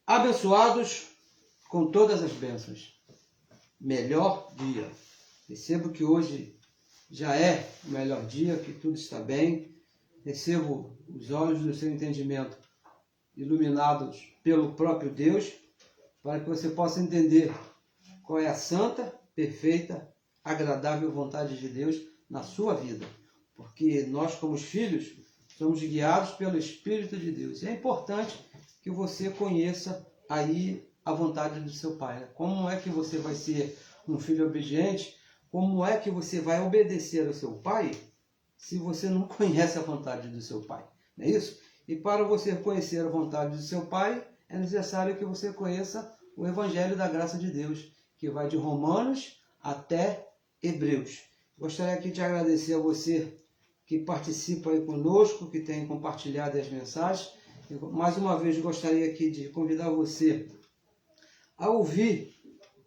Abençoados com todas as bênçãos. Melhor dia. Recebo que hoje já é o melhor dia, que tudo está bem. Recebo os olhos do seu entendimento iluminados pelo próprio Deus, para que você possa entender qual é a santa, perfeita, agradável vontade de Deus na sua vida. Porque nós, como filhos, somos guiados pelo Espírito de Deus. E é importante que você conheça aí a vontade do seu Pai. Né? Como é que você vai ser um filho obediente? Como é que você vai obedecer ao seu Pai se você não conhece a vontade do seu Pai? Não é isso? E para você conhecer a vontade do seu Pai, é necessário que você conheça o Evangelho da Graça de Deus, que vai de Romanos até Hebreus. Gostaria aqui de agradecer a você que participa aí conosco, que tem compartilhado as mensagens. Mais uma vez gostaria aqui de convidar você a ouvir,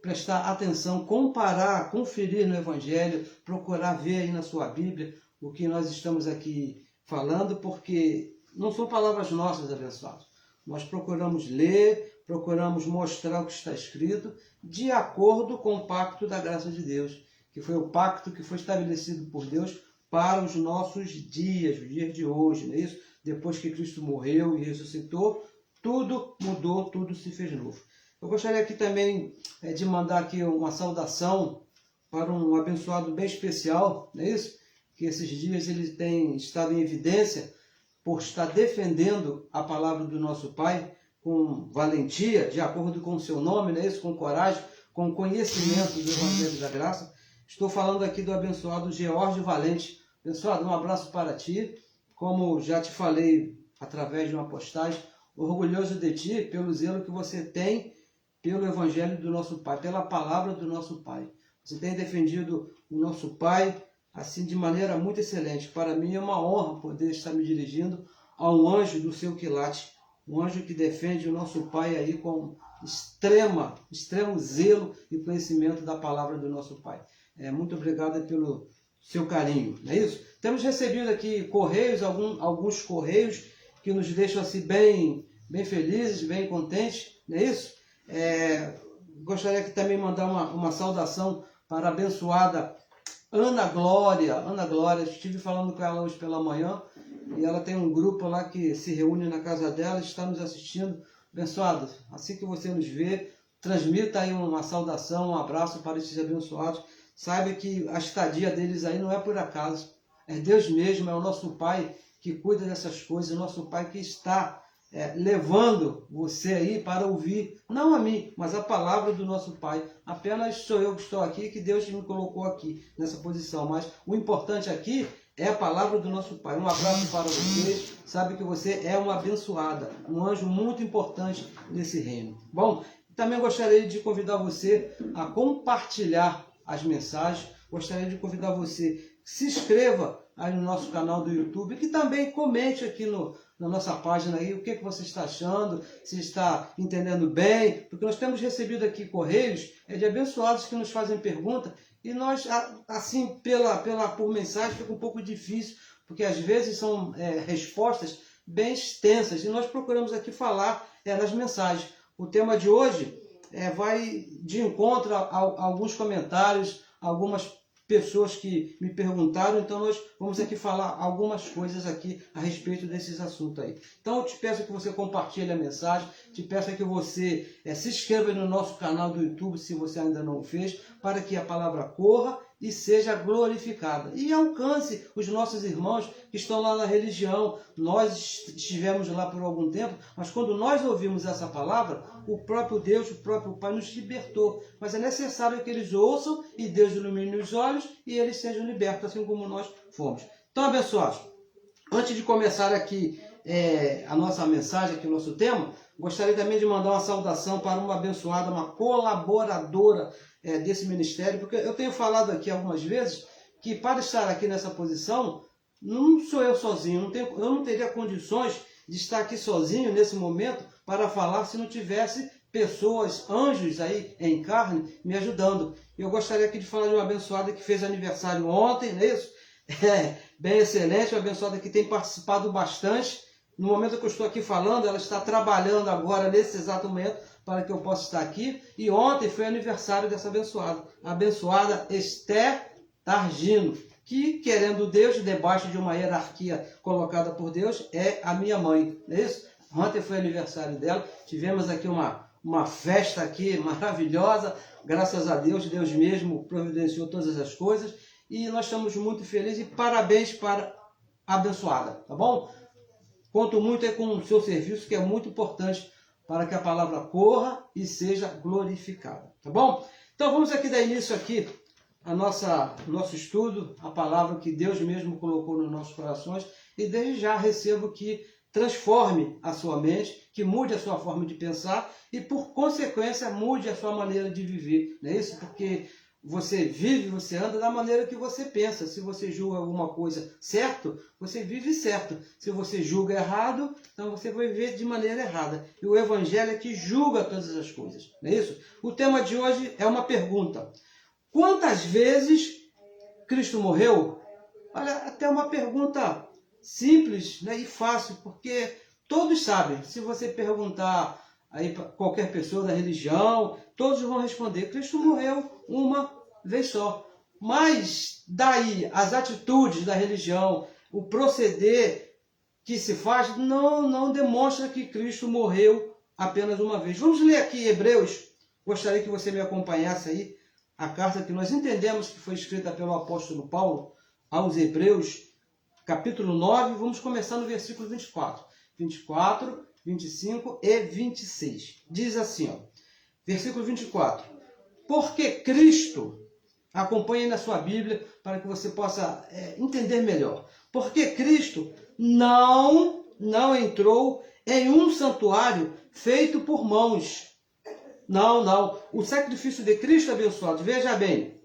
prestar atenção, comparar, conferir no Evangelho, procurar ver aí na sua Bíblia o que nós estamos aqui falando, porque não são palavras nossas, abençoados. Nós procuramos ler, procuramos mostrar o que está escrito de acordo com o pacto da graça de Deus, que foi o pacto que foi estabelecido por Deus para os nossos dias, os dias de hoje, não é isso? Depois que Cristo morreu e ressuscitou, tudo mudou, tudo se fez novo. Eu gostaria aqui também de mandar aqui uma saudação para um abençoado bem especial, não é isso? Que esses dias ele tem estado em evidência por estar defendendo a palavra do nosso Pai com valentia, de acordo com o seu nome, não é isso? Com coragem, com conhecimento do Evangelho da Graça. Estou falando aqui do abençoado George Valente. Abençoado, um abraço para ti. Como já te falei através de uma postagem, orgulhoso de ti pelo zelo que você tem pelo Evangelho do nosso Pai, pela palavra do nosso Pai. Você tem defendido o nosso Pai assim de maneira muito excelente. Para mim é uma honra poder estar me dirigindo a um anjo do seu quilate, um anjo que defende o nosso Pai aí com extremo zelo e conhecimento da palavra do nosso Pai. Muito obrigado pelo seu carinho, não é isso? Temos recebido aqui correios, alguns correios que nos deixam assim bem felizes, bem contentes, não é isso? Gostaria aqui também mandar uma saudação para a abençoada Ana Glória. Ana Glória, estive falando com ela hoje pela manhã e ela tem um grupo lá que se reúne na casa dela, está nos assistindo. Abençoado, assim que você nos vê, transmita aí uma saudação, um abraço para esses abençoados. Saiba que a estadia deles aí não é por acaso. É Deus mesmo, é o nosso Pai que cuida dessas coisas, o nosso Pai que está levando você aí para ouvir, não a mim, mas a palavra do nosso Pai. Apenas sou eu que estou aqui, que Deus me colocou aqui nessa posição. Mas o importante aqui é a palavra do nosso Pai. Um abraço para vocês. Sabe que você é uma abençoada, um anjo muito importante nesse reino. Bom, também gostaria de convidar você a compartilhar as mensagens. Gostaria de convidar você que se inscreva aí no nosso canal do YouTube, que também comente aqui na nossa página aí o que você está achando, se está entendendo bem, porque nós temos recebido aqui correios de abençoados que nos fazem pergunta e nós, assim, por mensagem fica um pouco difícil, porque às vezes são respostas bem extensas e nós procuramos aqui falar nas mensagens. O tema de hoje vai de encontro a alguns comentários, algumas pessoas que me perguntaram, então nós vamos aqui falar algumas coisas aqui a respeito desses assuntos aí. Então eu te peço que você compartilhe a mensagem, te peço que você se inscreva no nosso canal do YouTube, se você ainda não o fez, para que a palavra corra e seja glorificada. E alcance os nossos irmãos que estão lá na religião. Nós estivemos lá por algum tempo, mas quando nós ouvimos essa palavra, o próprio Deus, o próprio Pai nos libertou. Mas é necessário que eles ouçam e Deus ilumine os olhos e eles sejam libertos, assim como nós fomos. Então, abençoados, antes de começar aqui a nossa mensagem, aqui o nosso tema, gostaria também de mandar uma saudação para uma abençoada, uma colaboradora desse ministério, porque eu tenho falado aqui algumas vezes que para estar aqui nessa posição, não sou eu sozinho, eu não teria condições de estar aqui sozinho nesse momento para falar se não tivesse pessoas, anjos aí em carne me ajudando. Eu gostaria aqui de falar de uma abençoada que fez aniversário ontem, não é isso? Bem excelente, uma abençoada que tem participado bastante No momento que eu estou aqui falando, ela está trabalhando agora, nesse exato momento, para que eu possa estar aqui. E ontem foi aniversário dessa abençoada, a abençoada Esther Targino, que, querendo Deus, debaixo de uma hierarquia colocada por Deus, é a minha mãe, não é isso? Ontem foi aniversário dela, tivemos aqui uma festa aqui maravilhosa, graças a Deus, Deus mesmo providenciou todas as coisas, e nós estamos muito felizes, e parabéns para a abençoada, tá bom? Conto muito com o seu serviço, que é muito importante para que a palavra corra e seja glorificada, tá bom? Então vamos aqui dar início aqui a nosso estudo, a palavra que Deus mesmo colocou nos nossos corações, e desde já recebo que transforme a sua mente, que mude a sua forma de pensar e, por consequência, mude a sua maneira de viver. Não é isso? Porque você vive, você anda da maneira que você pensa. Se você julga alguma coisa certo, você vive certo. Se você julga errado, então você vai viver de maneira errada. E o Evangelho é que julga todas as coisas. Não é isso? O tema de hoje é uma pergunta. Quantas vezes Cristo morreu? Olha, até uma pergunta simples, né, e fácil, porque todos sabem. Se você perguntar aí para qualquer pessoa da religião, todos vão responder: Cristo morreu uma vez só. Mas daí as atitudes da religião, o proceder que se faz, não demonstra que Cristo morreu apenas uma vez. Vamos ler aqui Hebreus. Gostaria que você me acompanhasse aí a carta que nós entendemos que foi escrita pelo apóstolo Paulo aos Hebreus, capítulo 9, vamos começar no versículo 24. 24, 25 e 26. Diz assim, ó, versículo 24. Porque Cristo, acompanhe na sua Bíblia para que você possa entender melhor. Porque Cristo não entrou em um santuário feito por mãos. Não. O sacrifício de Cristo, abençoado, veja bem,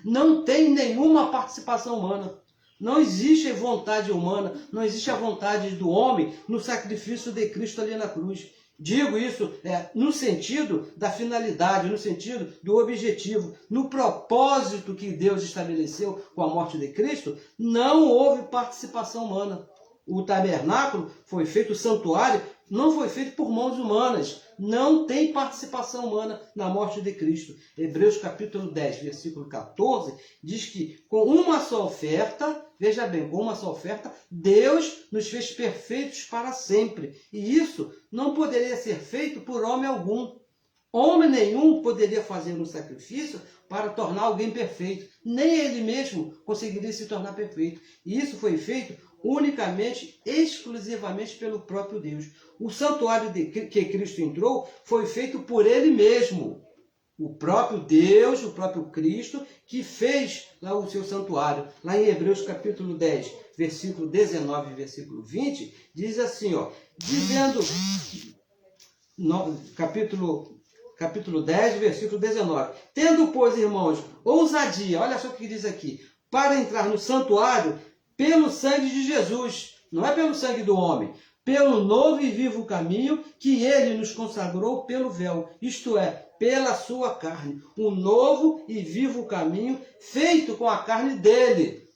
não tem nenhuma participação humana. Não existe vontade humana, não existe a vontade do homem no sacrifício de Cristo ali na cruz. Digo isso no sentido da finalidade, no sentido do objetivo, no propósito que Deus estabeleceu com a morte de Cristo, não houve participação humana. O tabernáculo foi feito, o santuário não foi feito por mãos humanas. Não tem participação humana na morte de Cristo. Hebreus capítulo 10, versículo 14, diz que com uma só oferta, veja bem, com uma só oferta, Deus nos fez perfeitos para sempre. E isso não poderia ser feito por homem algum. Homem nenhum poderia fazer um sacrifício para tornar alguém perfeito. Nem ele mesmo conseguiria se tornar perfeito. E isso foi feito unicamente, exclusivamente pelo próprio Deus. O santuário que Cristo entrou foi feito por ele mesmo. O próprio Deus, o próprio Cristo, que fez lá o seu santuário. Lá em Hebreus capítulo 10, versículo 19 e versículo 20, diz assim, ó, dizendo, capítulo 10, versículo 19, tendo, pois, irmãos, ousadia, olha só o que diz aqui, para entrar no santuário pelo sangue de Jesus, não é pelo sangue do homem, pelo novo e vivo caminho que ele nos consagrou pelo véu, isto é, pela sua carne, um novo e vivo caminho feito com a carne dele,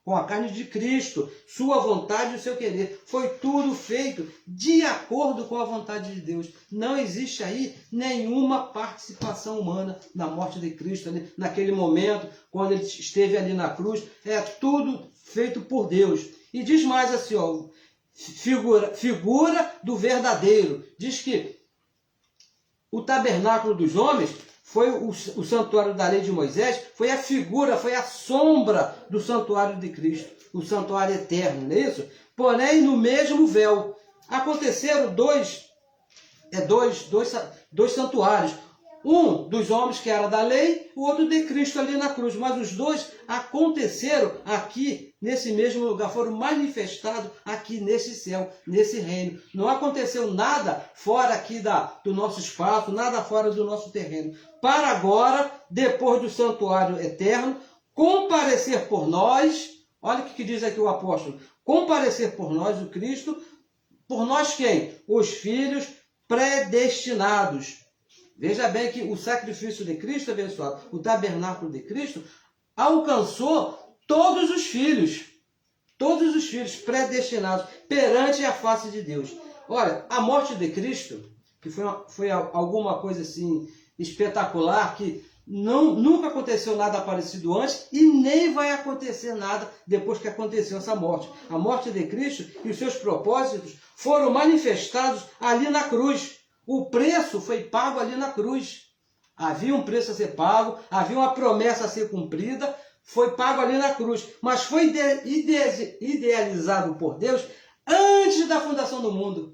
com a carne de Cristo, sua vontade e o seu querer. Foi tudo feito de acordo com a vontade de Deus. Não existe aí nenhuma participação humana na morte de Cristo, ali, naquele momento, quando ele esteve ali na cruz. É tudo feito por Deus. E diz mais assim, ó, figura do verdadeiro. Diz que o tabernáculo dos homens foi o santuário da lei de Moisés, foi a figura, foi a sombra do santuário de Cristo, o santuário eterno, não é isso? Porém, no mesmo véu, aconteceram dois santuários. Um dos homens que era da lei, o outro de Cristo ali na cruz. Mas os dois aconteceram aqui, nesse mesmo lugar, foram manifestados aqui nesse céu, nesse reino. Não aconteceu nada fora aqui do nosso espaço, nada fora do nosso terreno. Para agora, depois do santuário eterno, comparecer por nós, olha o que diz aqui o apóstolo, comparecer por nós, o Cristo, por nós quem? Os filhos predestinados. Veja bem que o sacrifício de Cristo, abençoado, o tabernáculo de Cristo, alcançou todos os filhos predestinados. perante a face de Deus. Olha, a morte de Cristo, que foi alguma coisa assim espetacular, que nunca aconteceu nada parecido antes e nem vai acontecer nada depois que aconteceu essa morte. A morte de Cristo e os seus propósitos foram manifestados ali na cruz. O preço foi pago ali na cruz. Havia um preço a ser pago, havia uma promessa a ser cumprida, foi pago ali na cruz. Mas foi idealizado por Deus antes da fundação do mundo.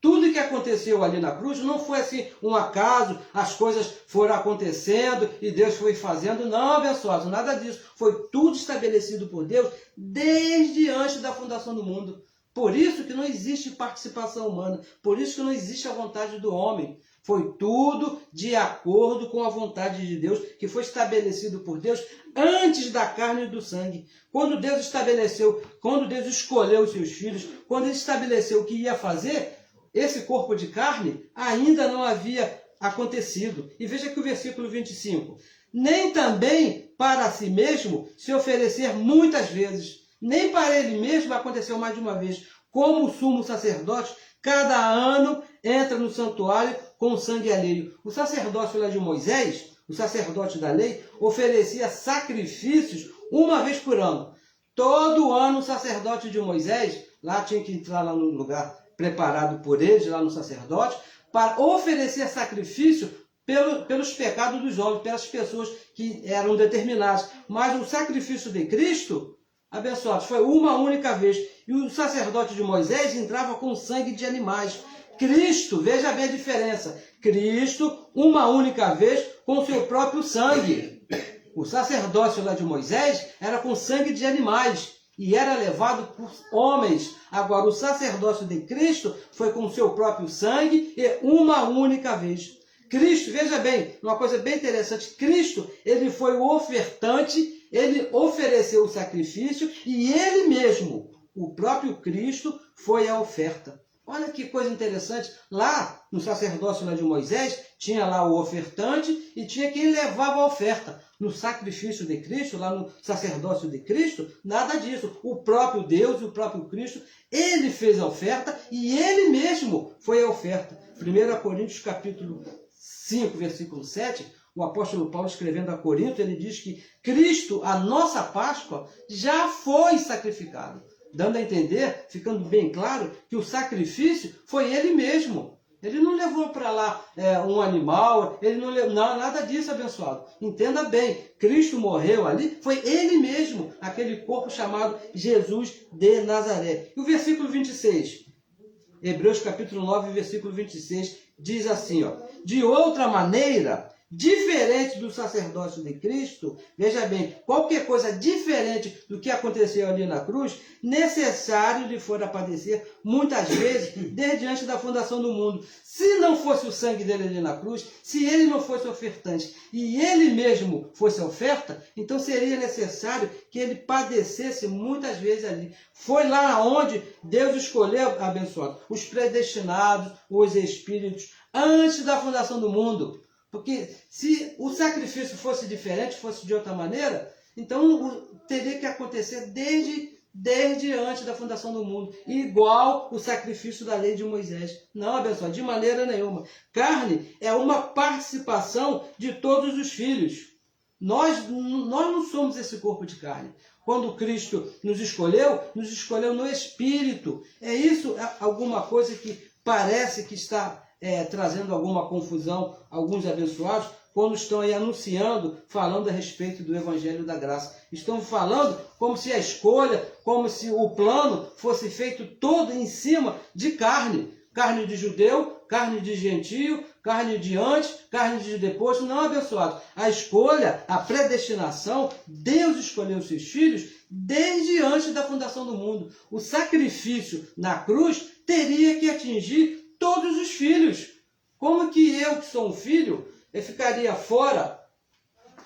Tudo que aconteceu ali na cruz não foi assim um acaso, as coisas foram acontecendo e Deus foi fazendo. Não, abençoados, nada disso. Foi tudo estabelecido por Deus desde antes da fundação do mundo. Por isso que não existe participação humana, por isso que não existe a vontade do homem. Foi tudo de acordo com a vontade de Deus, que foi estabelecido por Deus antes da carne e do sangue. Quando Deus estabeleceu, quando Deus escolheu os seus filhos, quando Ele estabeleceu o que ia fazer, esse corpo de carne ainda não havia acontecido. E veja que o versículo 25. Nem também para si mesmo se oferecer muitas vezes, nem para ele mesmo aconteceu mais de uma vez. Como o sumo sacerdote, cada ano entra no santuário com sangue alheio. O sacerdócio lá de Moisés, o sacerdote da lei, oferecia sacrifícios uma vez por ano. Todo ano o sacerdote de Moisés, lá tinha que entrar lá no lugar preparado por eles, lá no sacerdote, para oferecer sacrifício pelos pecados dos homens, pelas pessoas que eram determinadas. Mas o sacrifício de Cristo, abençoados, foi uma única vez. E o sacerdote de Moisés entrava com sangue de animais. Cristo, veja bem a diferença. Cristo, uma única vez, com seu próprio sangue. O sacerdócio lá de Moisés era com sangue de animais e era levado por homens. Agora, o sacerdócio de Cristo foi com seu próprio sangue e uma única vez. Cristo, veja bem, uma coisa bem interessante, Cristo, ele foi o ofertante, ele ofereceu o sacrifício e ele mesmo, o próprio Cristo, foi a oferta. Olha que coisa interessante, lá no sacerdócio lá de Moisés, tinha lá o ofertante e tinha quem levava a oferta. No sacrifício de Cristo, lá no sacerdócio de Cristo, nada disso. O próprio Deus e o próprio Cristo, ele fez a oferta e ele mesmo foi a oferta. 1 Coríntios capítulo 5, versículo 7, o apóstolo Paulo escrevendo a Corinto, ele diz que Cristo, a nossa Páscoa, já foi sacrificado. Dando a entender, ficando bem claro, que o sacrifício foi ele mesmo. Ele não levou para lá um animal, ele não levou, não, nada disso, abençoado. Entenda bem, Cristo morreu ali, foi ele mesmo, aquele corpo chamado Jesus de Nazaré. E o versículo 26, Hebreus capítulo 9, versículo 26, diz assim, ó, de outra maneira, diferente do sacerdócio de Cristo, veja bem, qualquer coisa diferente do que aconteceu ali na cruz, necessário lhe fora padecer muitas vezes desde antes da fundação do mundo. Se não fosse o sangue dele ali na cruz, se ele não fosse ofertante e ele mesmo fosse oferta, então seria necessário que ele padecesse muitas vezes ali. Foi lá onde Deus escolheu, abençoado, os predestinados, os espíritos, antes da fundação do mundo. Porque se o sacrifício fosse diferente, fosse de outra maneira, então teria que acontecer desde antes da fundação do mundo. Igual o sacrifício da lei de Moisés. Não, abençoado, de maneira nenhuma. Carne é uma participação de todos os filhos. Nós não somos esse corpo de carne. Quando Cristo nos escolheu no Espírito. É isso, alguma coisa que parece que está trazendo alguma confusão, alguns abençoados, quando estão aí anunciando, falando a respeito do Evangelho da Graça. Estão falando como se a escolha, como se o plano fosse feito todo em cima de carne. Carne de judeu, carne de gentio, carne de antes, carne de depois. Não, abençoados. A escolha, a predestinação, Deus escolheu os seus filhos desde antes da fundação do mundo. O sacrifício na cruz teria que atingir todos os filhos. Como que eu, que sou um filho, eu ficaria fora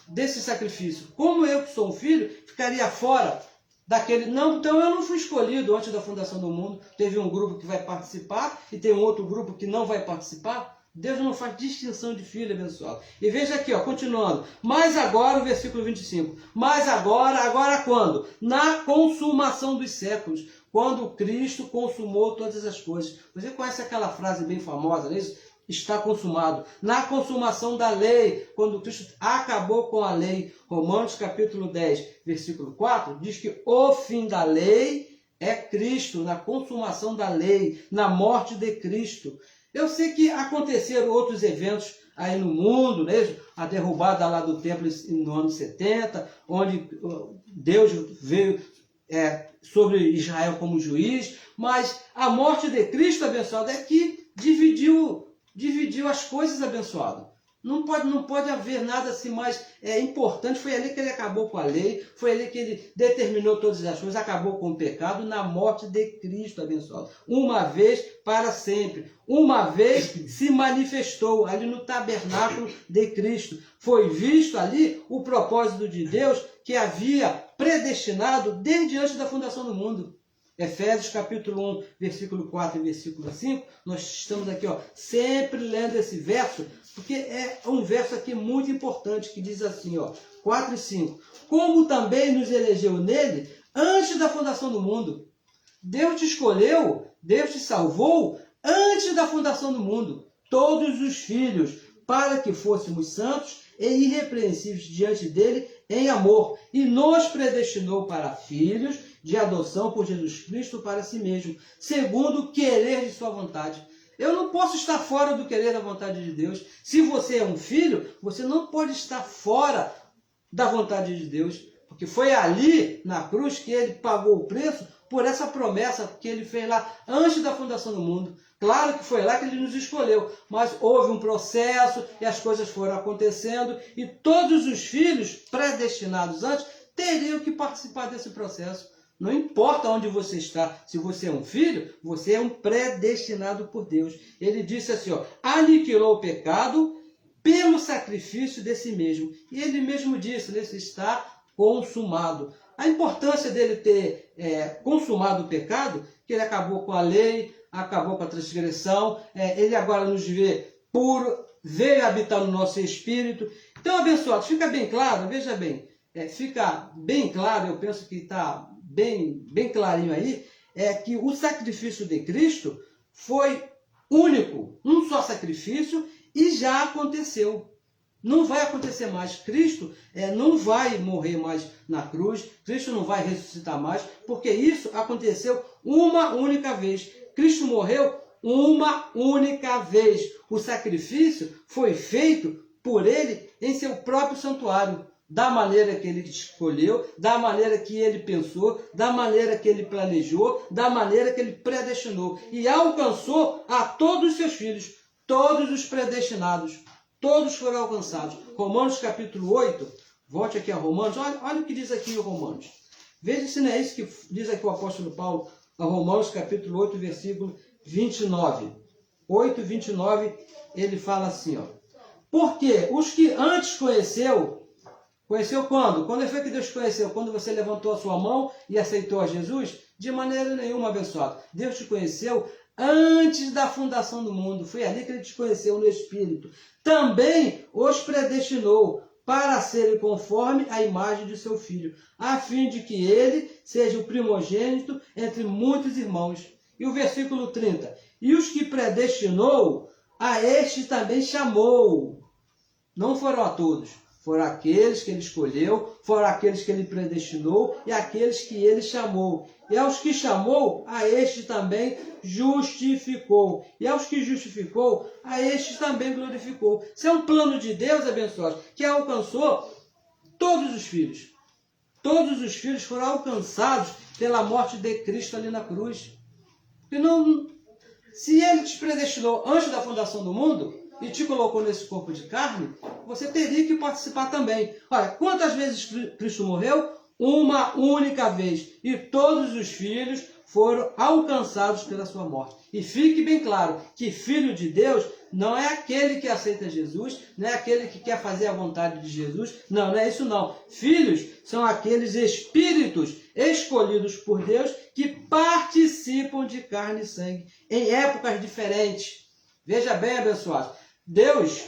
desse sacrifício? Como eu, que sou um filho, ficaria fora daquele... Não, então eu não fui escolhido antes da fundação do mundo. Teve um grupo que vai participar e tem um outro grupo que não vai participar. Deus não faz distinção de filho, abençoado. E veja aqui, ó, continuando. Mas agora, o versículo 25. Mas agora quando? Na consumação dos séculos. quando Cristo consumou todas as coisas. Você conhece aquela frase bem famosa, não é isso? Está consumado. Na consumação da lei, quando Cristo acabou com a lei, Romanos capítulo 10, versículo 4, diz que o fim da lei é Cristo, na consumação da lei, na morte de Cristo. Eu sei que aconteceram outros eventos aí no mundo, né? A derrubada lá do templo no ano 70, onde Deus veio sobre Israel como juiz, mas a morte de Cristo, abençoado, é que dividiu as coisas, abençoado. Não pode haver nada assim mais importante. Foi ali que ele acabou com a lei, foi ali que ele determinou todas as coisas, acabou com o pecado na morte de Cristo, abençoado. Uma vez para sempre. Uma vez se manifestou ali no tabernáculo de Cristo. Foi visto ali o propósito de Deus que havia predestinado desde antes da fundação do mundo. Efésios capítulo 1, versículo 4 e versículo 5, nós estamos aqui sempre lendo esse verso, porque é um verso aqui muito importante, que diz assim, 4 e 5. Como também nos elegeu nele antes da fundação do mundo. Deus te escolheu, Deus te salvou antes da fundação do mundo. Todos os filhos, para que fôssemos santos e irrepreensíveis diante dele em amor. E nos predestinou para filhos de adoção por Jesus Cristo para si mesmo, segundo o querer de sua vontade. Eu não posso estar fora do querer da vontade de Deus. Se você é um filho, você não pode estar fora da vontade de Deus, porque foi ali, na cruz, que ele pagou o preço por essa promessa que ele fez lá antes da fundação do mundo. Claro que foi lá que ele nos escolheu, mas houve um processo e as coisas foram acontecendo e todos os filhos predestinados antes teriam que participar desse processo. Não importa onde você está, se você é um filho, você é um predestinado por Deus. Ele disse assim, aniquilou o pecado pelo sacrifício de si mesmo. E ele mesmo disse, está consumado. A importância dele ter consumado o pecado, que ele acabou com a lei, acabou com a transgressão, ele agora nos vê puro, veio habitar no nosso espírito. Então, abençoados, fica bem claro, veja bem, fica bem claro, eu penso que está bem clarinho aí, que o sacrifício de Cristo foi único, um só sacrifício, e já aconteceu. Não vai acontecer mais. Cristo não vai morrer mais na cruz, Cristo não vai ressuscitar mais, porque isso aconteceu uma única vez. Cristo morreu uma única vez. O sacrifício foi feito por ele em seu próprio santuário, da maneira que ele escolheu, da maneira que ele pensou, da maneira que ele planejou, da maneira que ele predestinou. E alcançou a todos os seus filhos, todos os predestinados, todos foram alcançados. Romanos capítulo 8, volte aqui a Romanos, olha o que diz aqui em Romanos. Veja se não é isso que diz aqui o apóstolo Paulo, a Romanos capítulo 8, versículo 29. 8, 29, ele fala assim, porque os que antes conheceu quando? Quando foi que Deus conheceu? Quando você levantou a sua mão e aceitou a Jesus? De maneira nenhuma, abençoado. Deus te conheceu antes da fundação do mundo. Foi ali que ele te conheceu no Espírito. Também os predestinou para serem conforme a imagem de seu Filho, a fim de que ele seja o primogênito entre muitos irmãos. E o versículo 30. E os que predestinou, a este também chamou. Não foram a todos. Foram aqueles que ele escolheu, foram aqueles que ele predestinou e aqueles que ele chamou. E aos que chamou, a este também justificou. E aos que justificou, a este também glorificou. Isso é um plano de Deus, abençoado, que alcançou todos os filhos. Todos os filhos foram alcançados pela morte de Cristo ali na cruz. E se ele te predestinou antes da fundação do mundo e te colocou nesse corpo de carne, você teria que participar também. Olha, quantas vezes Cristo morreu? Uma única vez. E todos os filhos foram alcançados pela sua morte. E fique bem claro que filho de Deus não é aquele que aceita Jesus, não é aquele que quer fazer a vontade de Jesus. Não é isso não. Filhos são aqueles espíritos escolhidos por Deus que participam de carne e sangue em épocas diferentes. Veja bem, abençoados. Deus,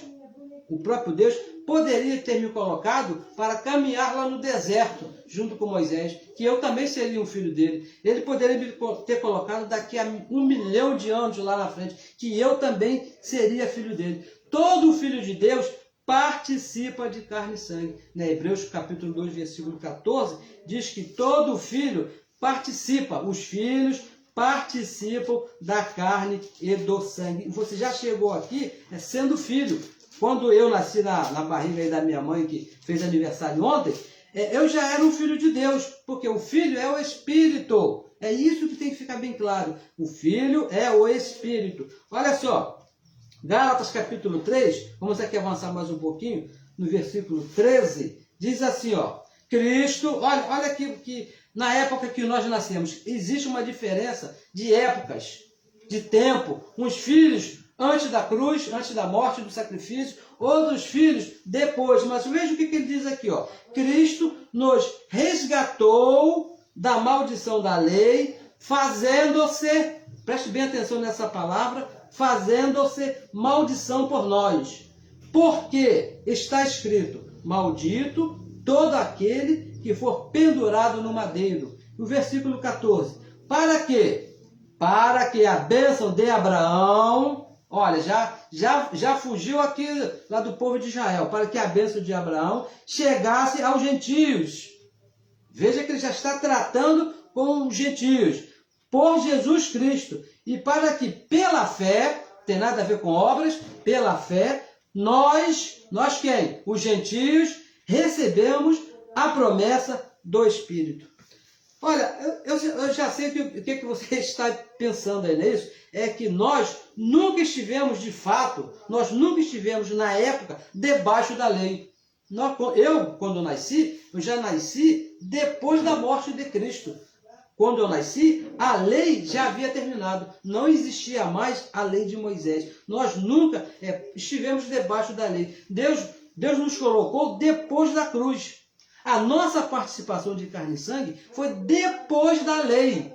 o próprio Deus, poderia ter me colocado para caminhar lá no deserto, junto com Moisés, que eu também seria um filho dele. Ele poderia me ter colocado daqui a 1 milhão de anos lá na frente, que eu também seria filho dele. Todo filho de Deus participa de carne e sangue. Hebreus capítulo 2, versículo 14, diz que todo filho participa, os filhos participam da carne e do sangue. Você já chegou aqui sendo filho. Quando eu nasci na barriga aí da minha mãe, que fez aniversário ontem, eu já era um filho de Deus, porque o filho é o Espírito. É isso que tem que ficar bem claro. O filho é o Espírito. Olha só, Gálatas capítulo 3, vamos aqui avançar mais um pouquinho, no versículo 13, diz assim, ó, Cristo, olha aqui que na época que nós nascemos, existe uma diferença de épocas, de tempo. Uns filhos antes da cruz, antes da morte, do sacrifício, outros filhos depois. Mas veja o que ele diz aqui, ó. Cristo nos resgatou da maldição da lei, fazendo-se, preste bem atenção nessa palavra, fazendo-se maldição por nós. Porque está escrito, maldito todo aquele que for pendurado no madeiro. O versículo 14. Para quê? Para que a bênção de Abraão... Olha, já fugiu aqui lá do povo de Israel, para que a bênção de Abraão chegasse aos gentios. Veja que ele já está tratando com os gentios, por Jesus Cristo. E para que pela fé, tem nada a ver com obras, pela fé, nós quem? Os gentios, recebemos a promessa do Espírito. Olha, eu já sei o que você está pensando aí nisso. É que nós nunca estivemos de fato, nós nunca estivemos na época debaixo da lei. Eu, quando nasci, eu já nasci depois da morte de Cristo. Quando eu nasci, a lei já havia terminado. Não existia mais a lei de Moisés. Nós nunca estivemos debaixo da lei. Deus nos colocou depois da cruz. A nossa participação de carne e sangue foi depois da lei,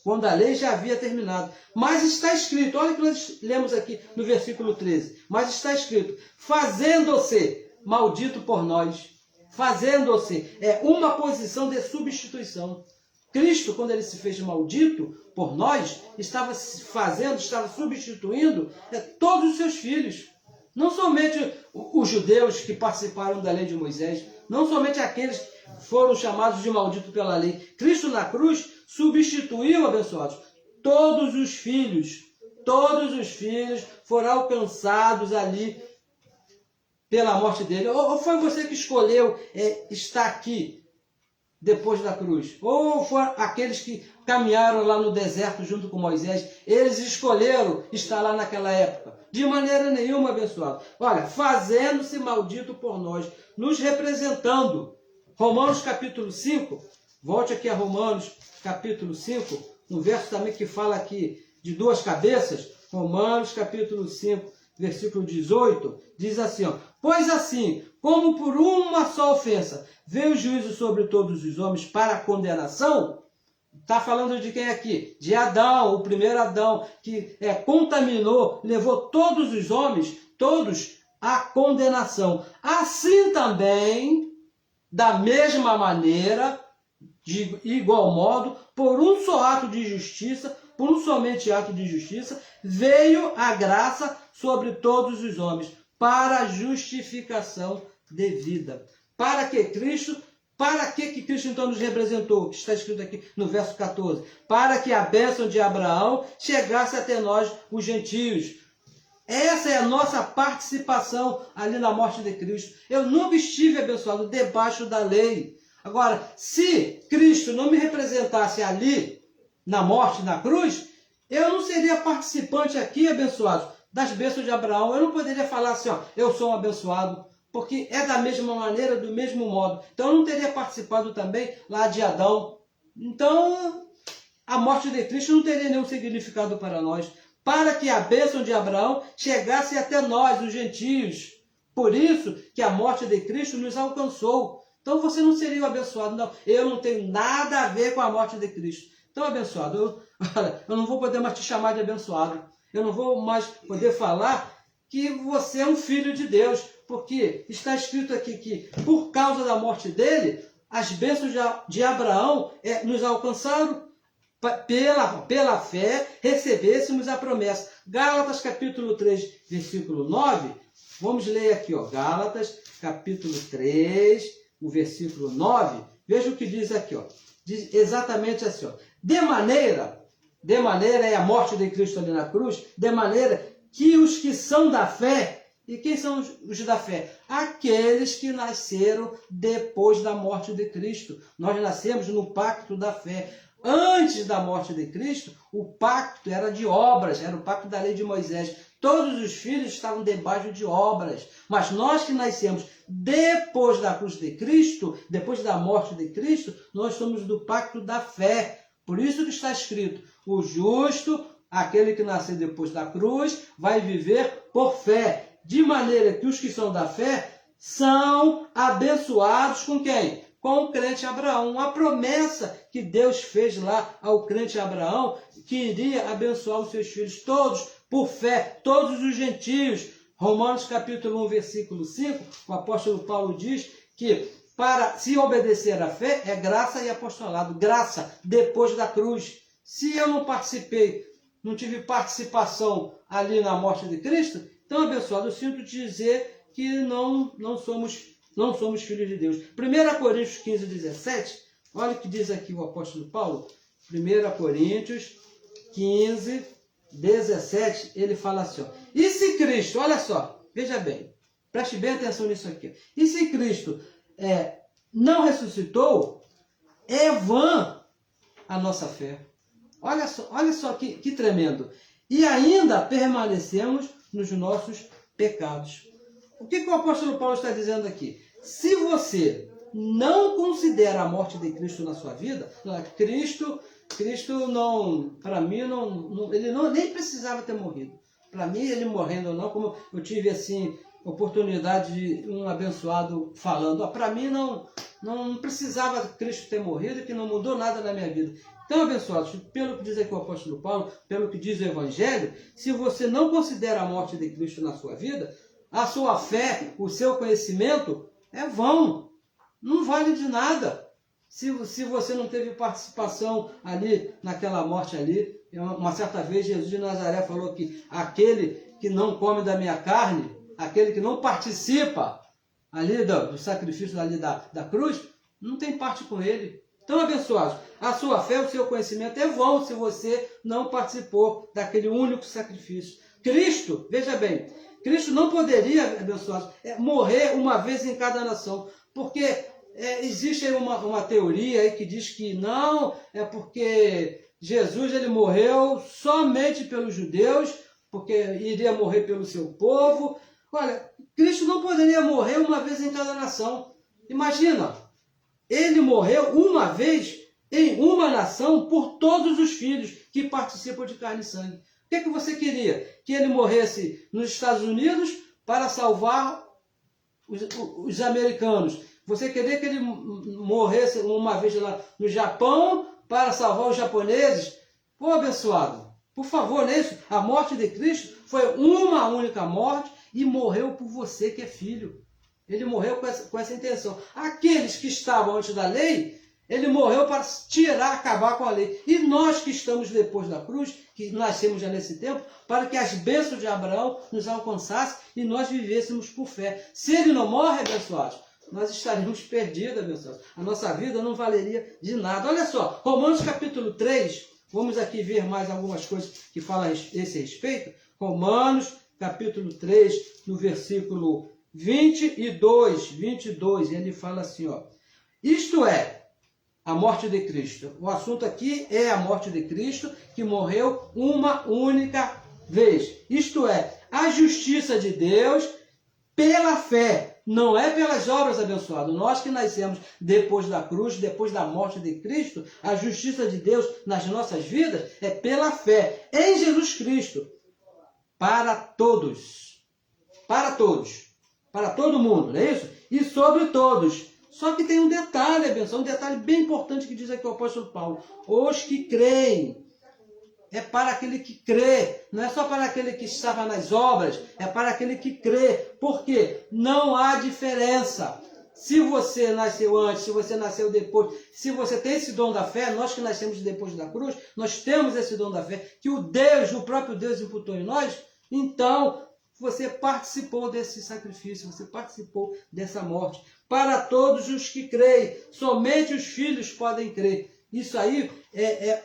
quando a lei já havia terminado. Mas está escrito, olha o que nós lemos aqui no versículo 13. Mas está escrito, fazendo-se maldito por nós. Fazendo-se é uma posição de substituição. Cristo, quando ele se fez maldito por nós, estava substituindo todos os seus filhos. Não somente os judeus que participaram da lei de Moisés, não somente aqueles que foram chamados de maldito pela lei. Cristo na cruz substituiu, abençoados, todos os filhos foram alcançados ali pela morte dele. Ou foi você que escolheu estar aqui depois da cruz? Ou foram aqueles que caminharam lá no deserto junto com Moisés? Eles escolheram estar lá naquela época? De maneira nenhuma, abençoado. Olha, fazendo-se maldito por nós, nos representando. Romanos capítulo 5, volte aqui a Romanos capítulo 5, um verso também que fala aqui de duas cabeças. Romanos capítulo 5, versículo 18, diz assim, ó, pois assim, como por uma só ofensa veio o juízo sobre todos os homens para a condenação, está falando de quem aqui? De Adão, o primeiro Adão, que contaminou, levou todos os homens, todos, à condenação. Assim também, da mesma maneira, de igual modo, por um só ato de justiça, por um somente ato de justiça, veio a graça sobre todos os homens, para a justificação de vida. Para que Cristo então nos representou? Que está escrito aqui no verso 14. Para que a bênção de Abraão chegasse até nós, os gentios. Essa é a nossa participação ali na morte de Cristo. Eu nunca estive, abençoado, debaixo da lei. Agora, se Cristo não me representasse ali, na morte, na cruz, eu não seria participante aqui, abençoado, das bênçãos de Abraão. Eu não poderia falar assim, ó, eu sou um abençoado, porque é da mesma maneira, do mesmo modo. Então eu não teria participado também lá de Adão. Então a morte de Cristo não teria nenhum significado para nós. Para que a bênção de Abraão chegasse até nós, os gentios. Por isso que a morte de Cristo nos alcançou. Então você não seria um abençoado, não. Eu não tenho nada a ver com a morte de Cristo. Então, abençoado, eu não vou poder mais te chamar de abençoado. Eu não vou mais poder falar que você é um filho de Deus, Porque está escrito aqui que, por causa da morte dele, as bênçãos de Abraão nos alcançaram. Pela fé, recebêssemos a promessa. Gálatas, capítulo 3, versículo 9. Vamos ler aqui, ó. Gálatas, capítulo 3, o versículo 9. Veja o que diz aqui, ó. Diz exatamente assim, ó. De maneira é a morte de Cristo ali na cruz, de maneira que os que são da fé, e quem são os da fé? Aqueles que nasceram depois da morte de Cristo. Nós nascemos no pacto da fé. Antes da morte de Cristo, o pacto era de obras, era o pacto da lei de Moisés. Todos os filhos estavam debaixo de obras. Mas nós que nascemos depois da cruz de Cristo, depois da morte de Cristo, nós somos do pacto da fé. Por isso que está escrito, o justo, aquele que nasceu depois da cruz, vai viver por fé. De maneira que os que são da fé são abençoados com quem? Com o crente Abraão. Uma promessa que Deus fez lá ao crente Abraão, que iria abençoar os seus filhos todos por fé, todos os gentios. Romanos capítulo 1, versículo 5, o apóstolo Paulo diz que para se obedecer à fé é graça e apostolado. Graça depois da cruz. Se eu não participei, não tive participação ali na morte de Cristo, então, abençoado, eu sinto dizer que não somos filhos de Deus. 1 Coríntios 15, 17, olha o que diz aqui o apóstolo Paulo. 1 Coríntios 15, 17, ele fala assim, ó, e se Cristo, olha só, veja bem, preste bem atenção nisso aqui. E se Cristo não ressuscitou, é vã a nossa fé. Olha só que tremendo. E ainda permanecemos nos nossos pecados. O que o apóstolo Paulo está dizendo aqui? Se você não considera a morte de Cristo na sua vida, Cristo não, para mim, ele nem precisava ter morrido. Para mim, ele morrendo ou não, como eu tive assim, oportunidade de um abençoado falando, para mim não precisava Cristo ter morrido, que não mudou nada na minha vida. Então, abençoados, pelo que diz aqui o apóstolo Paulo, pelo que diz o Evangelho, se você não considera a morte de Cristo na sua vida, a sua fé, o seu conhecimento é vão, não vale de nada. Se você não teve participação ali, naquela morte ali, uma certa vez Jesus de Nazaré falou que aquele que não come da minha carne, aquele que não participa ali do sacrifício ali da cruz, não tem parte com ele. Então, abençoados, a sua fé, o seu conhecimento é vão se você não participou daquele único sacrifício. Cristo, veja bem, Cristo não poderia, abençoados, morrer uma vez em cada nação, porque existe aí uma teoria aí que diz que não, é porque Jesus ele morreu somente pelos judeus, porque iria morrer pelo seu povo. Olha, Cristo não poderia morrer uma vez em cada nação. Imagina, ele morreu uma vez em uma nação por todos os filhos que participam de carne e sangue. O que você queria? Que ele morresse nos Estados Unidos para salvar os americanos. Você queria que ele morresse uma vez lá no Japão para salvar os japoneses? Pô, abençoado, por favor, não é isso? A morte de Cristo foi uma única morte e morreu por você que é filho. Ele morreu com essa intenção. Aqueles que estavam antes da lei, ele morreu para acabar com a lei. E nós que estamos depois da cruz, que nascemos já nesse tempo, para que as bênçãos de Abraão nos alcançassem e nós vivêssemos por fé. Se ele não morre, abençoados, nós estaríamos perdidos, abençoados. A nossa vida não valeria de nada. Olha só, Romanos capítulo 3, vamos aqui ver mais algumas coisas que falam a esse respeito. Romanos capítulo 3, no versículo 22, ele fala assim, ó, isto é, a morte de Cristo. O assunto aqui é a morte de Cristo, que morreu uma única vez. Isto é, a justiça de Deus pela fé, não é pelas obras, abençoado. Nós que nascemos depois da cruz, depois da morte de Cristo, a justiça de Deus nas nossas vidas é pela fé em Jesus Cristo, para todos. Para todos. Para todo mundo, não é isso? E sobre todos. Só que tem um detalhe, abençoado, um detalhe bem importante que diz aqui o apóstolo Paulo. Os que creem. é para aquele que crê, não é só para aquele que estava nas obras, é para aquele que crê. Por quê? Não há diferença. Se você nasceu antes, se você nasceu depois, se você tem esse dom da fé, nós que nascemos depois da cruz, nós temos esse dom da fé, que o próprio Deus imputou em nós, então você participou desse sacrifício, você participou dessa morte. Para todos os que creem, somente os filhos podem crer. Isso aí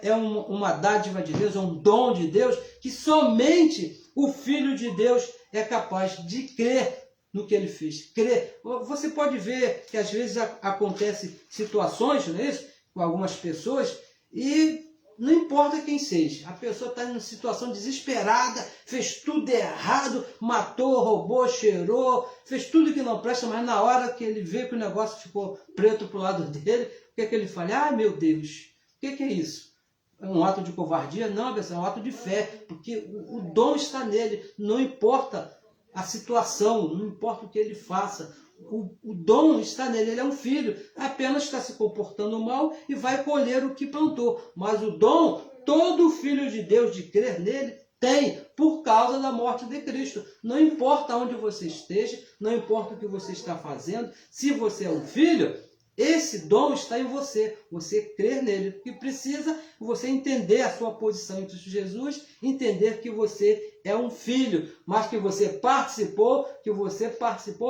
é uma dádiva de Deus, é um dom de Deus, que somente o Filho de Deus é capaz de crer no que ele fez. Crer. Você pode ver que às vezes acontecem situações, não é isso? Com algumas pessoas, e não importa quem seja, a pessoa está em uma situação desesperada, fez tudo errado, matou, roubou, cheirou, fez tudo que não presta, mas na hora que ele vê que o negócio ficou preto para o lado dele, o que é que ele fala? Ah, meu Deus, o que é isso? É um ato de covardia? Não, pessoal, é um ato de fé, porque o dom está nele, não importa a situação, não importa o que ele faça, o dom está nele, ele é um filho, apenas está se comportando mal e vai colher o que plantou. Mas o dom, todo filho de Deus de crer nele tem, por causa da morte de Cristo. Não importa onde você esteja, não importa o que você está fazendo, se você é um filho, esse dom está em você, você crer nele. O que precisa você entender a sua posição em Cristo Jesus, entender que você é um filho, mas que você participou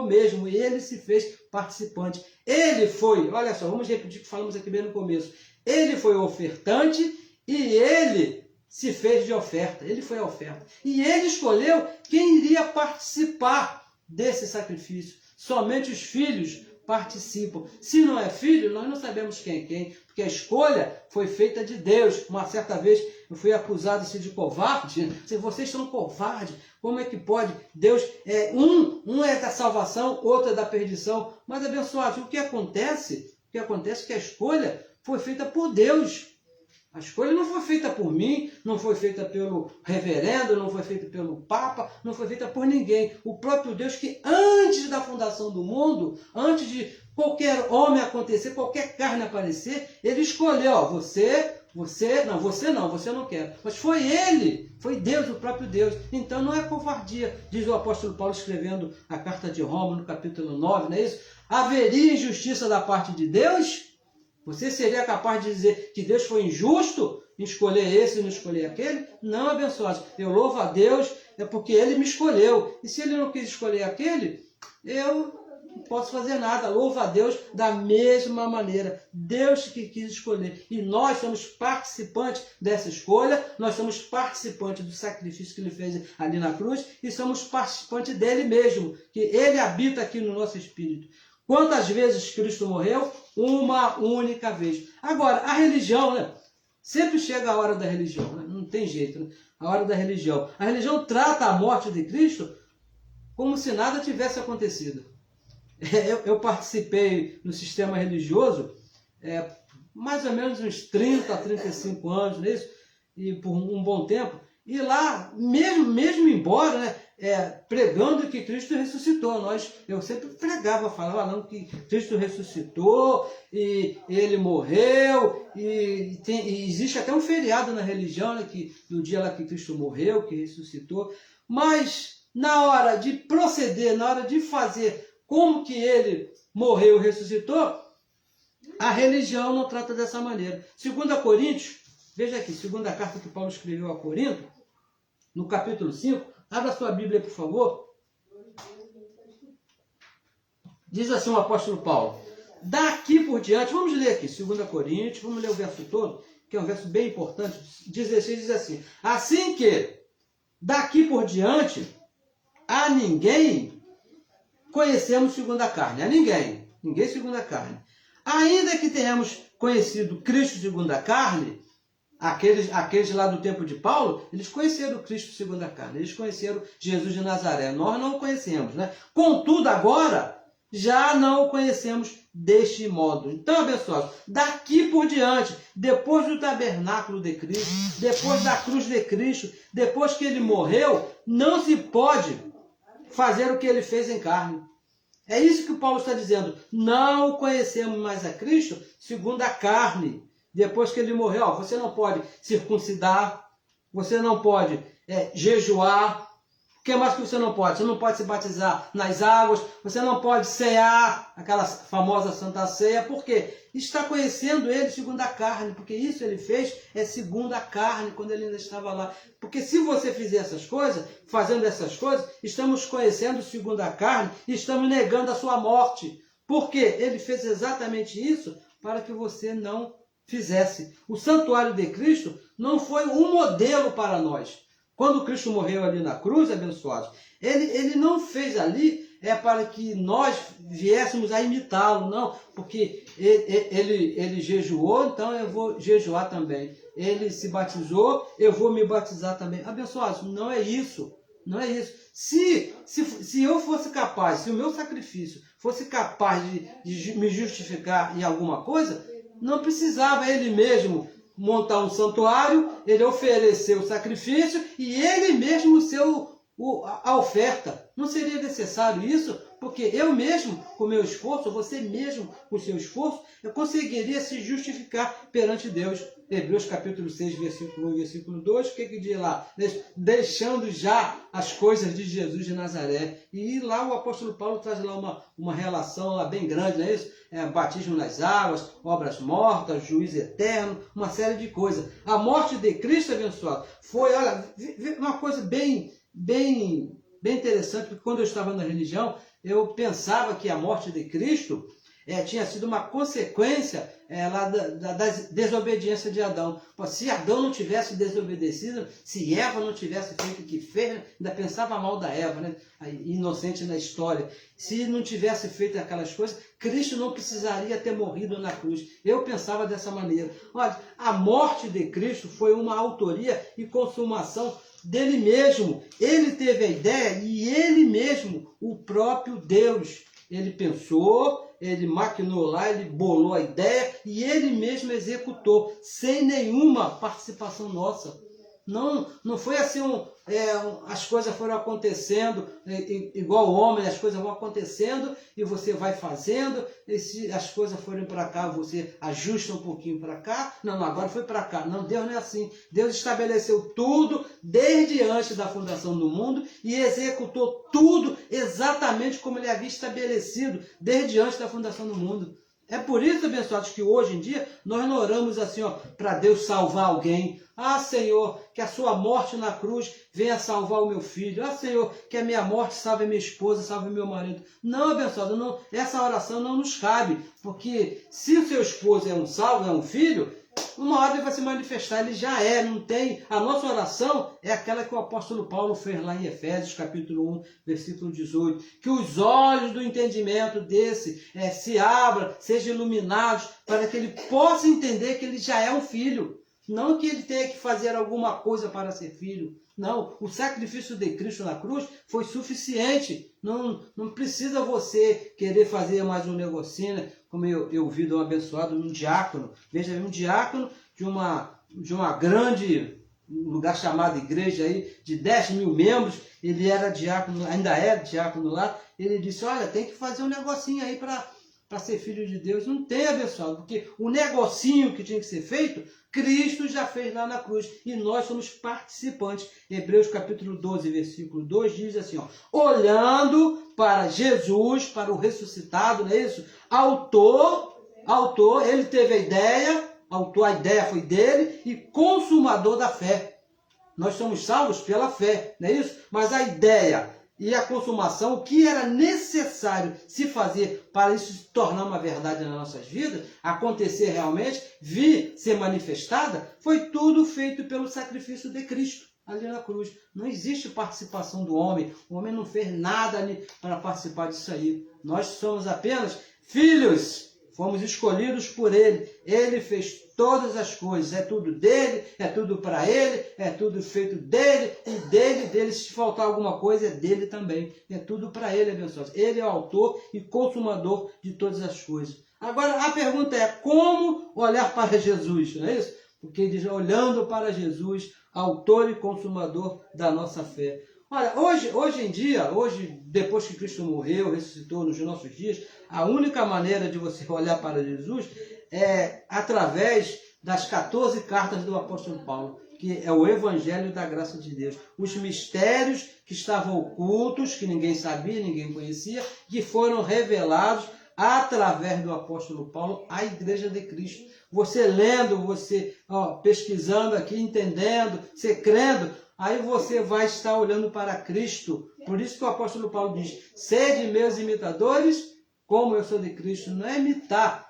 mesmo, e ele se fez participante. Ele foi, olha só, vamos repetir o que falamos aqui bem no começo, ele foi ofertante e ele se fez de oferta, ele foi a oferta. E ele escolheu quem iria participar desse sacrifício. Somente os filhos participam. Se não é filho, nós não sabemos quem é quem, porque a escolha foi feita de Deus. Uma certa vez eu fui acusado de covarde. Vocês são covardes. Como é que pode? Deus um é da salvação, outro é da perdição. Mas, abençoados, o que acontece? É que a escolha foi feita por Deus. A escolha não foi feita por mim, não foi feita pelo reverendo, não foi feita pelo papa, não foi feita por ninguém. O próprio Deus que antes da fundação do mundo, antes de qualquer homem acontecer, qualquer carne aparecer, ele escolheu, ó, você não quer. Mas foi ele, foi Deus, o próprio Deus. Então não é covardia, diz o apóstolo Paulo escrevendo a carta de Roma, no capítulo 9, não é isso? Haveria injustiça da parte de Deus? Você seria capaz de dizer que Deus foi injusto em escolher esse e não escolher aquele? Não, abençoados. Eu louvo a Deus, é porque Ele me escolheu. E se Ele não quis escolher aquele, eu não posso fazer nada. Louvo a Deus da mesma maneira. Deus que quis escolher. E nós somos participantes dessa escolha, nós somos participantes do sacrifício que Ele fez ali na cruz e somos participantes dele mesmo, que Ele habita aqui no nosso espírito. Quantas vezes Cristo morreu? Uma única vez. Agora, a religião, né? Sempre chega a hora da religião, né? Não tem jeito, né? A hora da religião. A religião trata a morte de Cristo como se nada tivesse acontecido. Eu participei no sistema religioso mais ou menos uns 30 a 35 anos, não é isso? E por um bom tempo. E lá, mesmo embora, né? Pregando que Cristo ressuscitou. Eu sempre pregava, falava não, que Cristo ressuscitou e ele morreu e existe até um feriado na religião, né, do dia lá que Cristo morreu, que ressuscitou. Mas na hora de proceder, na hora de fazer como que ele morreu e ressuscitou, a religião não trata dessa maneira. 2 Coríntios, veja aqui, segunda carta que Paulo escreveu a Corinto, no capítulo 5, abra sua Bíblia, por favor. Diz assim o apóstolo Paulo. Daqui por diante, vamos ler aqui, 2 Coríntios, vamos ler o verso todo, que é um verso bem importante. 16 diz assim. Assim que, daqui por diante, a ninguém conhecemos segundo a carne. A ninguém segundo a carne. Ainda que tenhamos conhecido Cristo segundo a carne, aqueles lá do tempo de Paulo, eles conheceram Cristo segundo a carne, eles conheceram Jesus de Nazaré, nós não o conhecemos, né? Contudo, agora, já não o conhecemos deste modo. Então, abençoados, daqui por diante, depois do tabernáculo de Cristo, depois da cruz de Cristo, depois que ele morreu, não se pode fazer o que ele fez em carne. É isso que o Paulo está dizendo. Não conhecemos mais a Cristo segundo a carne. Depois que ele morreu, você não pode circuncidar, você não pode jejuar. O que mais que você não pode? Você não pode se batizar nas águas, você não pode cear, aquela famosa Santa Ceia. Por quê? Está conhecendo ele segundo a carne, porque isso ele fez segundo a carne, quando ele ainda estava lá. Porque se você fizer essas coisas, fazendo essas coisas, estamos conhecendo segundo a carne e estamos negando a sua morte. Por quê? Ele fez exatamente isso para que você não fizesse. O santuário de Cristo não foi um modelo para nós. Quando Cristo morreu ali na cruz, abençoados, ele não fez ali para que nós viéssemos a imitá-lo, não, porque ele jejuou, então eu vou jejuar também. Ele se batizou, eu vou me batizar também. Abençoados, não é isso. Não é isso. Se eu fosse capaz, se o meu sacrifício fosse capaz de me justificar em alguma coisa, não precisava ele mesmo montar um santuário, ele oferecer o sacrifício e ele mesmo ser a oferta. Não seria necessário isso, porque eu mesmo, com o meu esforço, você mesmo, com o seu esforço, eu conseguiria se justificar perante Deus. Hebreus capítulo 6, versículo 1 e versículo 2, o que diz lá? Deixando já as coisas de Jesus de Nazaré. E lá o apóstolo Paulo traz lá uma relação lá bem grande, não é isso? Batismo nas águas, obras mortas, juízo eterno, uma série de coisas. A morte de Cristo, abençoado, foi, olha, uma coisa bem interessante, porque quando eu estava na religião, eu pensava que a morte de Cristo tinha sido uma consequência lá da desobediência de Adão. Pô, se Adão não tivesse desobedecido, se Eva não tivesse feito o que fez, ainda pensava mal da Eva, né? Inocente na história. Se não tivesse feito aquelas coisas, Cristo não precisaria ter morrido na cruz. Eu pensava dessa maneira. Olha, a morte de Cristo foi uma autoria e consumação dele mesmo. Ele teve a ideia e ele mesmo, o próprio Deus, ele pensou, ele maquinou lá, ele bolou a ideia e ele mesmo executou, sem nenhuma participação nossa. Não foi assim, as coisas foram acontecendo, igual o homem, as coisas vão acontecendo e você vai fazendo, e se as coisas forem para cá, você ajusta um pouquinho para cá, não, agora foi para cá. Não, Deus não é assim. Deus estabeleceu tudo desde antes da fundação do mundo e executou tudo exatamente como ele havia estabelecido desde antes da fundação do mundo. É por isso, abençoados, que hoje em dia nós não oramos assim, para Deus salvar alguém. Ah, Senhor, que a sua morte na cruz venha salvar o meu filho. Ah, Senhor, que a minha morte salve a minha esposa, salve o meu marido. Não, abençoado, não, essa oração não nos cabe, porque se o seu esposo é um salvo, é um filho, uma hora ele vai se manifestar, ele já não tem. A nossa oração é aquela que o apóstolo Paulo fez lá em Efésios, capítulo 1, versículo 18. Que os olhos do entendimento desse se abram, sejam iluminados, para que ele possa entender que ele já é um filho. Não que ele tenha que fazer alguma coisa para ser filho. Não, o sacrifício de Cristo na cruz foi suficiente. Não precisa você querer fazer mais um negocinho, né? Como eu vi de um abençoado, um diácono. Veja, um diácono de uma grande lugar chamado igreja aí, de 10 mil membros. Ele era diácono, ainda é diácono lá. Ele disse, olha, tem que fazer um negocinho aí para ser filho de Deus. Não tem, abençoado, porque o negocinho que tinha que ser feito, Cristo já fez lá na cruz e nós somos participantes. Hebreus capítulo 12, versículo 2 diz assim, olhando para Jesus, para o ressuscitado, não é isso? Autor, ele teve a ideia, a ideia foi dele e consumador da fé. Nós somos salvos pela fé, não é isso? Mas a ideia e a consumação, o que era necessário se fazer para isso se tornar uma verdade nas nossas vidas, acontecer realmente, vir ser manifestada, foi tudo feito pelo sacrifício de Cristo ali na cruz. Não existe participação do homem. O homem não fez nada ali para participar disso aí. Nós somos apenas filhos. Fomos escolhidos por Ele. Ele fez todas as coisas. É tudo dele, é tudo para Ele, é tudo feito dele e dele. Se faltar alguma coisa, é dele também. É tudo para Ele, abençoados. Ele é o autor e consumador de todas as coisas. Agora, a pergunta é, como olhar para Jesus? Não é isso? Porque diz, olhando para Jesus, autor e consumador da nossa fé. Olha, hoje em dia, depois que Cristo morreu, ressuscitou nos nossos dias, a única maneira de você olhar para Jesus é através das 14 cartas do apóstolo Paulo. que é o Evangelho da graça de Deus. Os mistérios que estavam ocultos, que ninguém sabia, ninguém conhecia, que foram revelados através do apóstolo Paulo à Igreja de Cristo. Você lendo, você pesquisando aqui, entendendo, você crendo, aí você vai estar olhando para Cristo. Por isso que o apóstolo Paulo diz, sede meus imitadores, como eu sou de Cristo. Não é imitar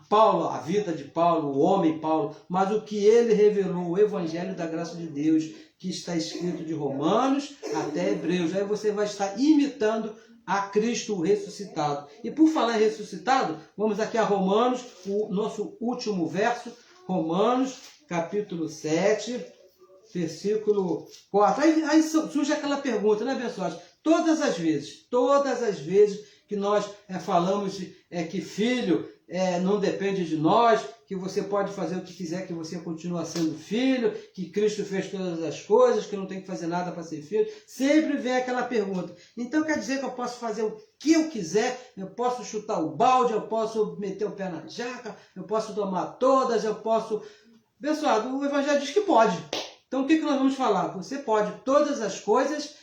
Paulo, a vida de Paulo, o homem Paulo, mas o que ele revelou, o Evangelho da graça de Deus, que está escrito de Romanos até Hebreus. Aí você vai estar imitando a Cristo ressuscitado. E por falar em ressuscitado, vamos aqui a Romanos, o nosso último verso, Romanos, capítulo 7, versículo 4. Aí surge aquela pergunta, né, abençoados? Todas as vezes que nós falamos que filho não depende de nós, que você pode fazer o que quiser, que você continua sendo filho, que Cristo fez todas as coisas, que não tem que fazer nada para ser filho, sempre vem aquela pergunta. Então quer dizer que eu posso fazer o que eu quiser, eu posso chutar o balde, eu posso meter o pé na jaca, eu posso tomar todas, eu posso... Pessoal, o Evangelho diz que pode. Então o que nós vamos falar? Você pode, todas as coisas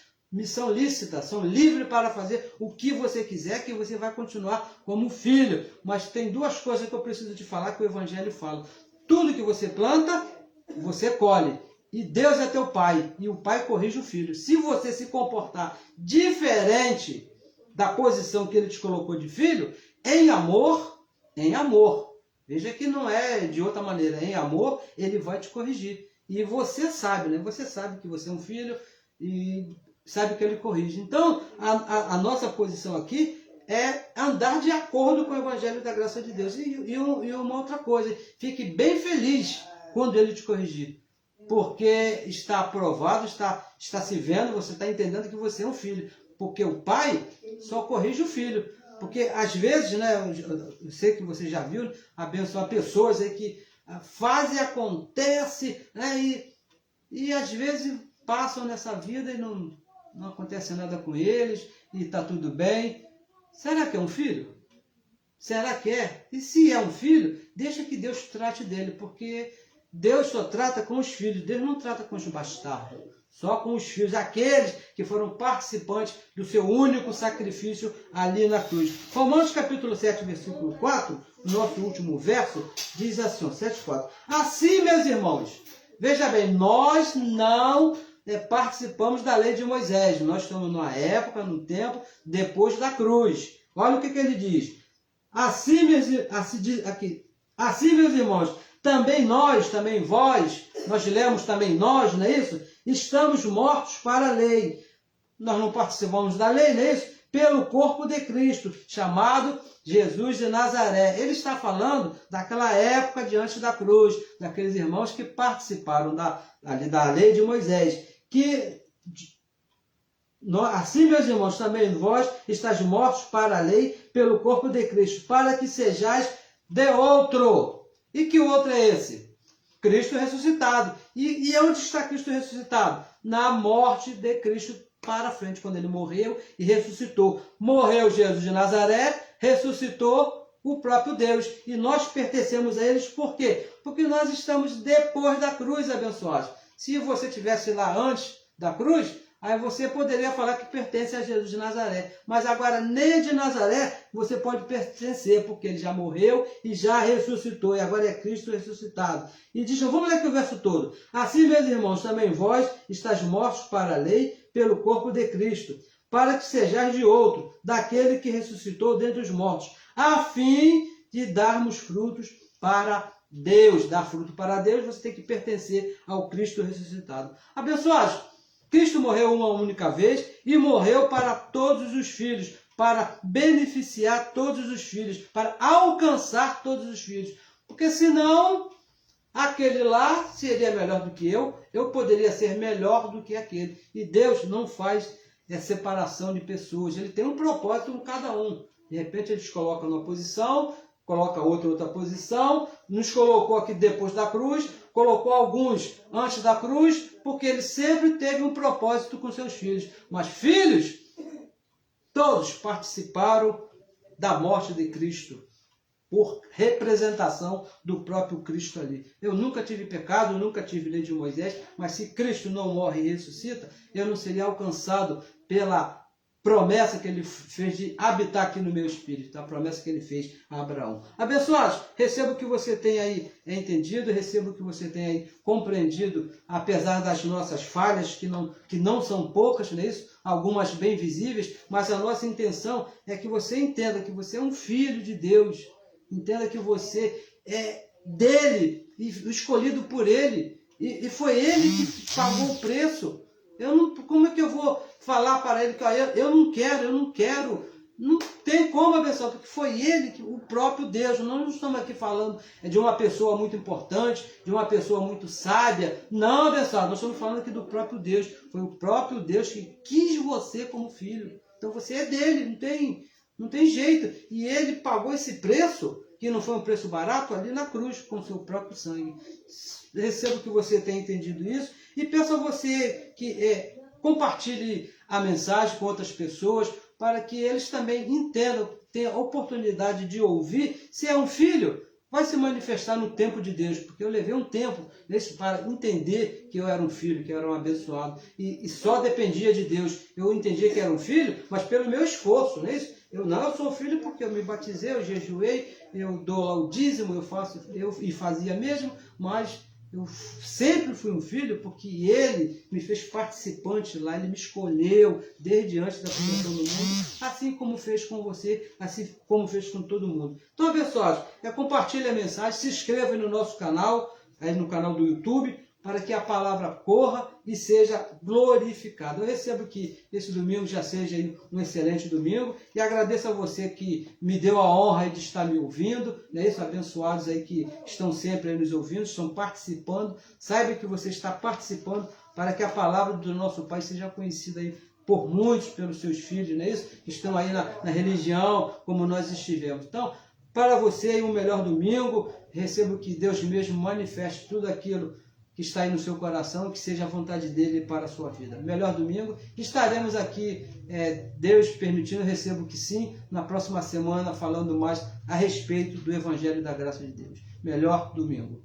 são lícitas, são livres para fazer o que você quiser, que você vai continuar como filho. Mas tem duas coisas que eu preciso te falar, que o Evangelho fala. Tudo que você planta, você colhe. E Deus é teu pai, e o pai corrige o filho. Se você se comportar diferente da posição que ele te colocou de filho, em amor, veja que não é de outra maneira, em amor, ele vai te corrigir. E você sabe, né? Você sabe que você é um filho e sabe que ele corrige. Então, a nossa posição aqui é andar de acordo com o Evangelho da graça de Deus. E uma outra coisa, fique bem feliz quando ele te corrigir. Porque está aprovado, está se vendo, você está entendendo que você é um filho. Porque o pai só corrige o filho. Porque às vezes, né, eu sei que você já viu, abençoar pessoas aí que fazem, acontece, né, e às vezes passam nessa vida e não acontece nada com eles, e está tudo bem. Será que é um filho? Será que é? E se é um filho, deixa que Deus trate dele, porque Deus só trata com os filhos, Deus não trata com os bastardos, só com os filhos, aqueles que foram participantes do seu único sacrifício ali na cruz. Romanos capítulo 7, versículo 4, o nosso último verso, diz assim, 7,4. Assim, meus irmãos, veja bem, nós não participamos da lei de Moisés. Nós estamos numa época, num tempo, depois da cruz. Olha o que ele diz. Assim, meus irmãos, também nós, também vós, nós lemos também nós, não é isso? Estamos mortos para a lei. Nós não participamos da lei, não é isso? Pelo corpo de Cristo, chamado Jesus de Nazaré. Ele está falando daquela época diante da cruz, daqueles irmãos que participaram da lei de Moisés. Assim, meus irmãos, também vós estáis mortos para a lei pelo corpo de Cristo, para que sejais de outro. E que outro é esse? Cristo ressuscitado. E onde está Cristo ressuscitado? Na morte de Cristo para frente, quando ele morreu e ressuscitou. Morreu Jesus de Nazaré, ressuscitou o próprio Deus. E nós pertencemos a eles por quê? Porque nós estamos depois da cruz, abençoados. Se você estivesse lá antes da cruz, aí você poderia falar que pertence a Jesus de Nazaré. Mas agora, nem de Nazaré, você pode pertencer, porque ele já morreu e já ressuscitou. E agora é Cristo ressuscitado. E diz, vamos ler aqui o verso todo. Assim, meus irmãos, também vós estáis mortos para a lei, pelo corpo de Cristo, para que sejais de outro, daquele que ressuscitou dentre os mortos, a fim de darmos frutos para Deus. Dar fruto para Deus, você tem que pertencer ao Cristo ressuscitado. Abençoados, Cristo morreu uma única vez e morreu para todos os filhos, para beneficiar todos os filhos, para alcançar todos os filhos. Porque senão, aquele lá seria melhor do que eu poderia ser melhor do que aquele. E Deus não faz separação de pessoas, ele tem um propósito com cada um. De repente eles colocam numa posição, coloca outra posição, nos colocou aqui depois da cruz, colocou alguns antes da cruz, porque ele sempre teve um propósito com seus filhos. Mas filhos, todos participaram da morte de Cristo. por representação do próprio Cristo ali. Eu nunca tive pecado, eu nunca tive lei de Moisés, mas se Cristo não morre e ressuscita, eu não seria alcançado pela promessa que ele fez de habitar aqui no meu espírito, a promessa que ele fez a Abraão. Abençoados, recebo o que você tem aí entendido, recebo o que você tem aí compreendido, apesar das nossas falhas, que não são poucas, não é isso? Algumas bem visíveis, mas a nossa intenção é que você entenda que você é um filho de Deus, entenda que você é dele, e escolhido por ele, e foi ele que pagou o preço. Como é que eu vou falar para ele que eu não quero, não tem como, abençoar, porque foi ele, o próprio Deus. Nós não estamos aqui falando de uma pessoa muito importante, de uma pessoa muito sábia, não, abençoado, nós estamos falando aqui do próprio Deus. Foi o próprio Deus que quis você como filho, então você é dele, não tem jeito, e ele pagou esse preço, que não foi um preço barato, ali na cruz, com seu próprio sangue. Recebo que você tenha entendido isso, e peço a você que compartilhe a mensagem com outras pessoas, para que eles também entendam, tenham a oportunidade de ouvir. Se é um filho, vai se manifestar no tempo de Deus, porque eu levei um tempo para entender que eu era um filho, que eu era um abençoado, e só dependia de Deus. Eu entendia que era um filho, mas pelo meu esforço, não é isso? Eu sou filho porque eu me batizei, eu jejuei, eu dou lá o dízimo, eu fazia mesmo, mas eu sempre fui um filho porque ele me fez participante lá, ele me escolheu desde antes da fundação do mundo, assim como fez com você, assim como fez com todo mundo. Então, abençoados, compartilhe a mensagem, se inscreva no nosso canal, aí no canal do YouTube, para que a palavra corra e seja glorificada. Eu recebo que esse domingo já seja um excelente domingo, e agradeço a você que me deu a honra de estar me ouvindo, né? Isso, abençoados aí que estão sempre aí nos ouvindo, estão participando. Saiba que você está participando para que a palavra do nosso Pai seja conhecida aí por muitos, pelos seus filhos, né? Isso, que estão aí na religião, como nós estivemos. Então, para você, um melhor domingo. Recebo que Deus mesmo manifeste tudo aquilo que está aí no seu coração, que seja a vontade dele para a sua vida. Melhor domingo. Estaremos aqui, Deus permitindo, recebo que sim, na próxima semana, falando mais a respeito do Evangelho da Graça de Deus. Melhor domingo.